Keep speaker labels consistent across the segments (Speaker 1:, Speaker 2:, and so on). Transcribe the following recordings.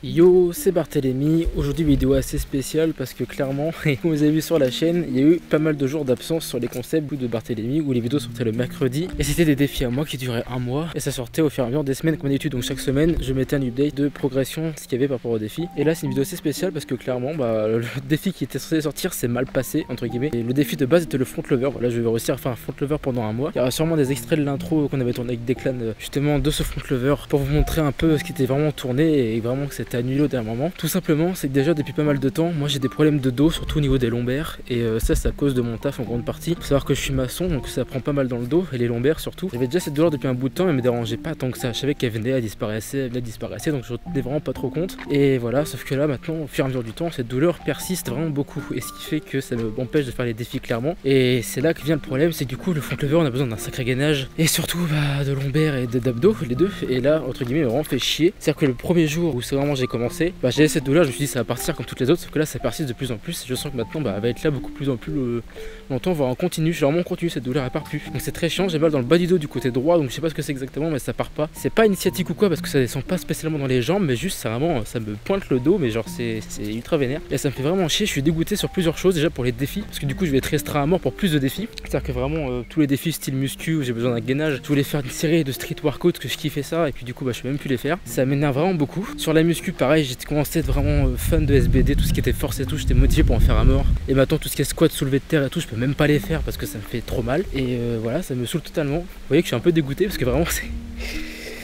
Speaker 1: Yo, c'est Barthélémy. Aujourd'hui vidéo assez spéciale parce que clairement, comme vous avez vu sur la chaîne, il y a eu pas mal de jours d'absence sur les concepts de Barthélémy où les vidéos sortaient le mercredi et c'était des défis à moi qui duraient un mois et ça sortait au fur et à mesure des semaines comme d'habitude. Donc chaque semaine je mettais un update de progression, ce qu'il y avait par rapport au défi. Et là c'est une vidéo assez spéciale parce que clairement le défi qui était censé sortir s'est mal passé entre guillemets. Et le défi de base était le front lever. Voilà, je vais réussir à faire un front lever pendant un mois. Il y aura sûrement des extraits de l'intro qu'on avait tourné avec Declan justement de ce front lever pour vous montrer un peu ce qui était vraiment tourné et vraiment que c'était annulé au dernier moment. Tout simplement, c'est que déjà depuis pas mal de temps, moi j'ai des problèmes de dos, surtout au niveau des lombaires, et ça c'est à cause de mon taf en grande partie. Faut savoir que je suis maçon, donc ça prend pas mal dans le dos et les lombaires surtout. J'avais déjà cette douleur depuis un bout de temps, elle me dérangeait pas tant que ça. Je savais qu'elle venait, elle disparaissait, donc je ne tenais vraiment pas trop compte. Et voilà, sauf que là maintenant, au fur et à mesure du temps, cette douleur persiste vraiment beaucoup, et ce qui fait que ça m'empêche de faire les défis clairement. Et c'est là que vient le problème, c'est que du coup le front lever on a besoin d'un sacré gainage, et surtout de lombaires et d'abdos, les deux. Et là entre guillemets, il m'a vraiment fait chier. C'est-à-dire que le premier jour où c'est vraiment j'ai commencé, j'avais cette douleur, je me suis dit ça va partir comme toutes les autres, sauf que là ça persiste de plus en plus. Je sens que maintenant elle va être là beaucoup plus longtemps, voire en continu. Je suis vraiment en continu, cette douleur elle part plus. Donc c'est très chiant, j'ai mal dans le bas du dos du côté droit, donc je sais pas ce que c'est exactement, mais ça part pas. C'est pas initiatique ou quoi parce que ça descend pas spécialement dans les jambes, mais juste ça vraiment ça me pointe le dos, mais genre c'est ultra vénère. Et ça me fait vraiment chier, je suis dégoûté sur plusieurs choses. Déjà pour les défis, parce que du coup je vais être restreint à mort pour plus de défis. C'est-à-dire que vraiment tous les défis style muscu où j'ai besoin d'un gainage, je voulais faire une série de street workout que je kiffais ça, et puis du coup je peux même plus les faire. Ça m'énerve vraiment beaucoup. Sur la muscu pareil, j'ai commencé à être vraiment fan de SBD, tout ce qui était force et tout, j'étais motivé pour en faire à mort. Et maintenant tout ce qui est squat, soulevé de terre et tout, je peux même pas les faire parce que ça me fait trop mal. Et voilà, ça me saoule totalement. Vous voyez que je suis un peu dégoûté parce que vraiment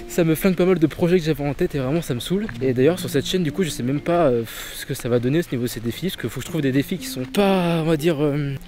Speaker 1: ça me flingue pas mal de projets que j'avais en tête et vraiment ça me saoule. Et d'ailleurs sur cette chaîne du coup je sais même pas ce que ça va donner ce niveau de ces défis, parce qu'il faut que je trouve des défis qui sont pas, on va dire,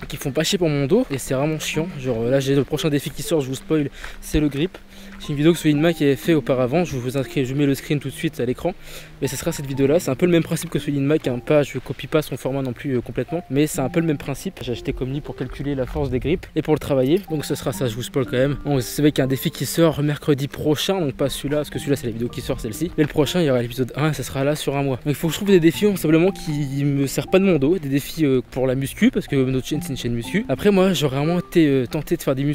Speaker 1: qui font pas chier pour mon dos, et c'est vraiment chiant. Genre là j'ai le prochain défi qui sort, je vous spoil, c'est le grip. C'est une vidéo que Solinma qui avait fait auparavant, je vous inscris, je mets le screen tout de suite à l'écran. Mais ce sera cette vidéo là, c'est un peu le même principe que Solinma, qui est pas, je copie pas son format non plus complètement, mais c'est un peu le même principe. J'ai acheté Comni pour calculer la force des grips et pour le travailler, donc ce sera ça, je vous spoil quand même. Bon, c'est vrai qu'il y a un défi qui sort mercredi prochain, donc pas celui-là, parce que celui-là c'est la vidéo qui sort, celle-ci. Mais le prochain il y aura l'épisode 1, ça sera là sur un mois. Donc il faut que je trouve des défis simplement qui me servent pas de mon dos, des défis pour la muscu, parce que notre chaîne c'est une chaîne muscu. Après moi j'aurais vraiment été tenté de faire des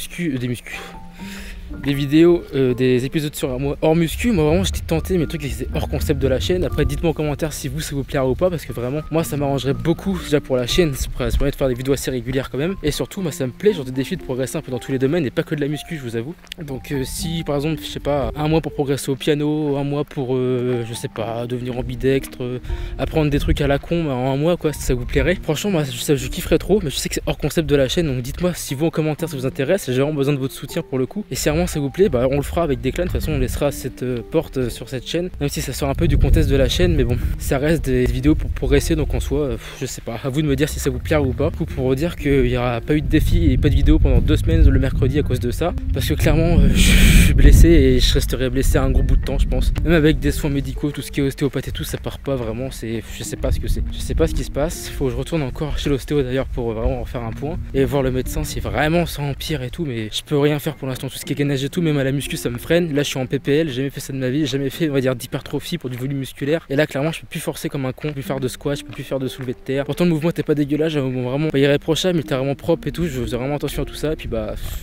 Speaker 1: vidéos, des épisodes sur un mois hors muscu. Moi vraiment j'étais tenté, mais trucs qui étaient hors concept de la chaîne. Après dites-moi en commentaire si ça vous plaira ou pas, parce que vraiment moi ça m'arrangerait beaucoup déjà pour la chaîne, ça permet de faire des vidéos assez régulières quand même. Et surtout moi ça me plaît, genre des défis de progresser un peu dans tous les domaines et pas que de la muscu, je vous avoue. Donc si par exemple je sais pas, un mois pour progresser au piano, un mois pour je sais pas, devenir ambidextre, apprendre des trucs à la con en un mois quoi, si ça vous plairait, franchement moi je kifferais trop. Mais je sais que c'est hors concept de la chaîne, donc dites-moi si vous en commentaire ça vous intéresse. J'ai vraiment besoin de votre soutien pour le coup, et si vraiment ça vous plaît, on le fera avec Declan. De toute façon on laissera cette porte sur cette chaîne, même si ça sort un peu du contexte de la chaîne, mais bon ça reste des vidéos pour progresser, donc en soi je sais pas, à vous de me dire si ça vous plaira ou pas. Pour vous dire qu'il n'y aura pas eu de défi et pas de vidéo pendant 2 semaines le mercredi à cause de ça, parce que clairement je suis blessé et je resterai blessé un gros bout de temps je pense. Même avec des soins médicaux, tout ce qui est ostéopathe et tout, ça part pas vraiment. Je sais pas ce que c'est, je sais pas ce qui se passe. Faut que je retourne encore chez l'ostéo d'ailleurs pour vraiment en faire un point et voir le médecin si vraiment ça empire et tout, mais je peux rien faire pour l'instant. Tout ce qui est gainage et tout, même à la muscu ça me freine. Là je suis en PPL, j'ai jamais fait ça de ma vie, j'ai jamais fait, on va dire, d'hypertrophie pour du volume musculaire, et là clairement je peux plus forcer comme un con, je peux plus faire de squat, je peux plus faire de soulevé de terre. Pourtant le mouvement était pas dégueulasse, vraiment pas irréprochable, mais il était vraiment propre et tout. Je faisais vraiment attention à tout ça, et puis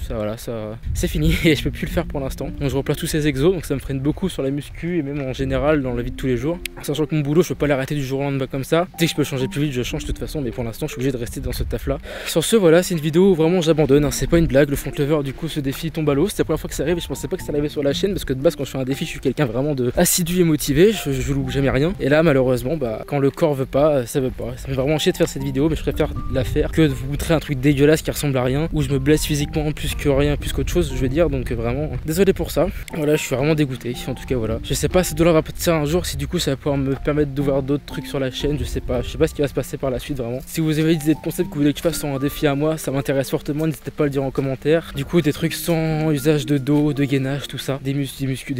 Speaker 1: ça voilà, ça c'est fini et je peux plus le faire pour l'instant. Donc je replace tous ces exos, donc ça me freine beaucoup sur la muscu et même en général dans la vie de tous les jours, sachant que mon boulot je peux pas l'arrêter du jour au lendemain comme ça. Dès que je peux changer plus vite je change de toute façon, mais pour l'instant je suis obligé de rester dans ce taf là. Sur ce voilà, c'est une vidéo où vraiment j'abandonne, c'est pas une blague. Le front lever du coup, ce défi tombe à l'eau, c'était la première fois que ça arrive et je pensais pas que ça arrivait sur la chaîne, parce que de base quand je fais un défi je suis quelqu'un vraiment de assidu et motivé, je loupe jamais rien. Et là malheureusement quand le corps veut pas, ça veut pas. Ça me fait vraiment chier de faire cette vidéo, mais je préfère la faire que de vous montrer un truc dégueulasse qui ressemble à rien, où je me blesse physiquement plus que rien, plus qu'autre chose je veux dire. Donc vraiment désolé pour ça. Voilà, je suis vraiment dégoûté. En tout cas voilà, je sais pas si cette douleur va partir un jour, si du coup ça va pouvoir me permettre d'ouvrir d'autres trucs sur la chaîne, je sais pas ce qui va se passer par la suite vraiment. Si vous avez des concepts que vous voulez que je fasse sur un défi à moi, ça m'intéresse fortement, n'hésitez pas à le dire en commentaire. Du coup des trucs sans usage de dos, de gainage, tout ça, des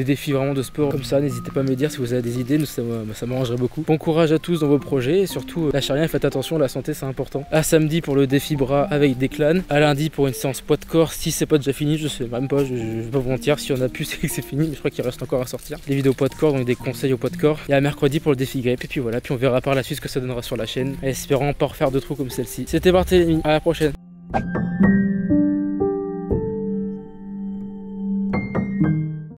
Speaker 1: défis vraiment de sport comme ça, n'hésitez pas à me dire si vous avez des idées, ça m'arrangerait beaucoup. Bon courage à tous dans vos projets, et surtout lâchez rien, faites attention, la santé c'est important. À samedi pour le défi bras avec Declan, à lundi pour une séance poids de corps, si c'est pas déjà fini, je sais même pas, je vais pas vous mentir, si on a plus c'est que c'est fini, mais je crois qu'il reste encore à sortir les vidéos poids de corps, donc des conseils au poids de corps, et à mercredi pour le défi grip, et puis voilà, puis on verra par la suite ce que ça donnera sur la chaîne, et espérons pas refaire de trous comme celle-ci. C'était Barthélémy, à la prochaine.